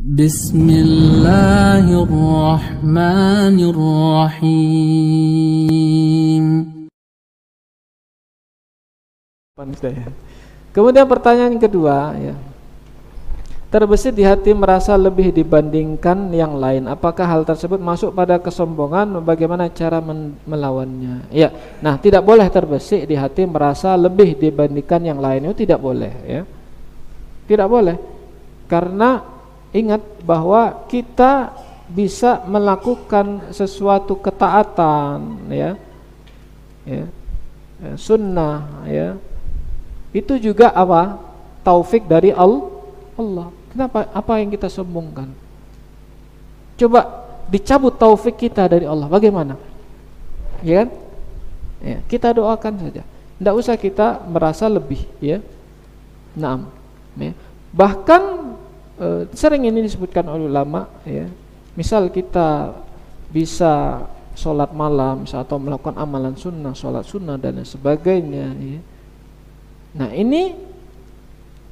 Bismillahirrahmanirrahim. Kemudian pertanyaan kedua, ya. Terbesit di hati merasa lebih dibandingkan yang lain. Apakah hal tersebut masuk pada kesombongan? Bagaimana cara melawannya? Ya, nah tidak boleh terbesit di hati merasa lebih dibandingkan yang lain. Itu tidak boleh, ya. Tidak boleh. Karena ingat bahwa kita bisa melakukan sesuatu ketaatan, ya, sunnah, ya. Itu juga apa? Taufik dari Allah. Kenapa? Apa yang kita sombongkan? Coba dicabut taufik kita dari Allah, bagaimana? Ya kan? Ya, kita doakan saja. Tidak usah kita merasa lebih, ya. Naam. Ya. Bahkan sering ini disebutkan oleh ulama, ya. Misal kita bisa sholat malam atau melakukan amalan sunnah, sholat sunnah dan sebagainya, ya. Nah ini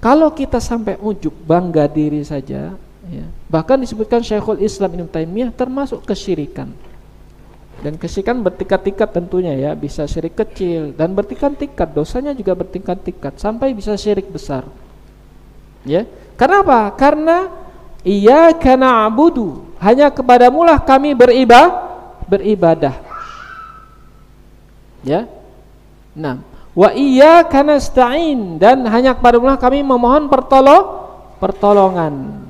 kalau kita sampai ujub bangga diri saja, ya, bahkan disebutkan Syekhul Islam Ibnu Taimiyah termasuk kesyirikan. Dan kesyirikan bertingkat-tingkat tentunya, ya, bisa syirik kecil dan bertingkat-tingkat, dosanya juga bertingkat-tingkat sampai bisa syirik besar. Ya, karena apa? Karena iyyaka na'budu, hanya kepadamulah kami beribadah. Ya. Nah, wa iyyaka nasta'in, dan hanya kepadamulah kami memohon pertolongan.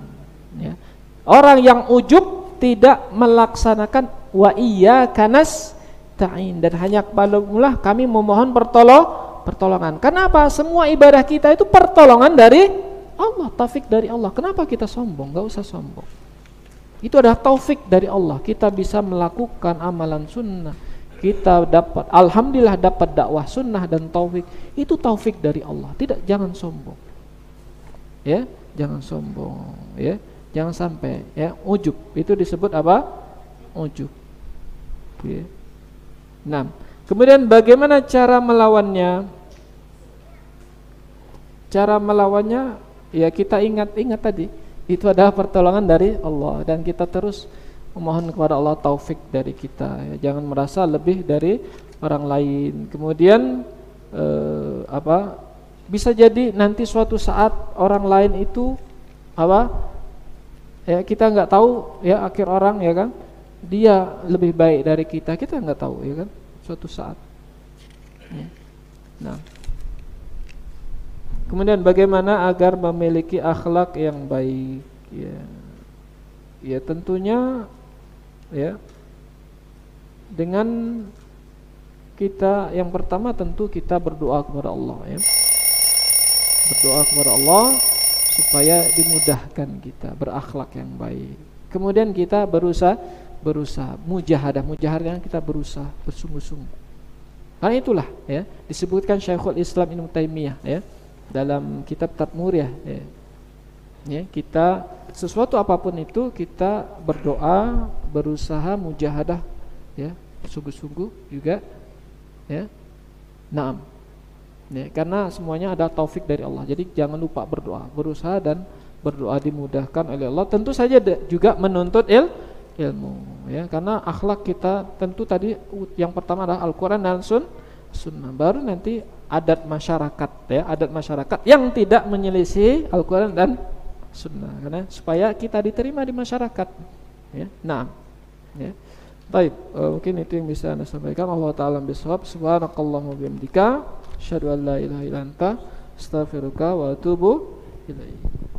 Ya. Orang yang ujub tidak melaksanakan wa iyyaka nasta'in, dan hanya kepadamulah kami memohon pertolongan. Kenapa? Semua ibadah kita itu pertolongan dari Allah, taufik dari Allah. Kenapa kita sombong? Gak usah sombong. Itu adalah taufik dari Allah. Kita bisa melakukan amalan sunnah, kita dapat, alhamdulillah dapat dakwah sunnah dan taufik, itu taufik dari Allah. Tidak, jangan sombong, ya, jangan sombong, ya, jangan sampai, ya, ujub. Itu disebut apa? Ujub, ya. Nah, kemudian bagaimana cara melawannya? Cara melawannya, ya, kita ingat tadi, itu adalah pertolongan dari Allah, dan kita terus memohon kepada Allah taufik dari kita, ya. Jangan merasa lebih dari orang lain. Kemudian bisa jadi nanti suatu saat orang lain itu ya, kita nggak tahu, ya, akhir orang, ya kan, dia lebih baik dari kita nggak tahu, ya kan, suatu saat, ya. Nah, kemudian bagaimana agar memiliki akhlak yang baik, ya. Ya tentunya, ya, dengan kita yang pertama tentu kita berdoa kepada Allah, ya. Berdoa kepada Allah supaya dimudahkan kita berakhlak yang baik. Kemudian kita berusaha mujahadah yang kita berusaha bersungguh-sungguh. Karena itulah, ya, disebutkan Syekhul Islam Ibnu Taimiyah, ya, dalam kitab Tadmuriyah, ya. Ya, kita sesuatu apapun itu kita berdoa, berusaha mujahadah, ya, sungguh-sungguh juga, ya. Naam. Ya, karena semuanya ada taufik dari Allah. Jadi jangan lupa berdoa, berusaha dan berdoa dimudahkan oleh Allah. Tentu saja juga menuntut ilmu, ya, karena akhlak kita tentu tadi yang pertama adalah Al-Qur'an dan sunnah. Baru nanti adat masyarakat, ya, adat masyarakat yang tidak menyelisihi Al-Qur'an dan sunnah, karena supaya kita diterima di masyarakat, ya. Nah, ya. Baik, mungkin itu yang bisa Anda sampaikan. Allah taala bisawab. Subhanakallahumma bihamdika asyhadu an la ilaha illa anta astaghfiruka wa atubu ilaik.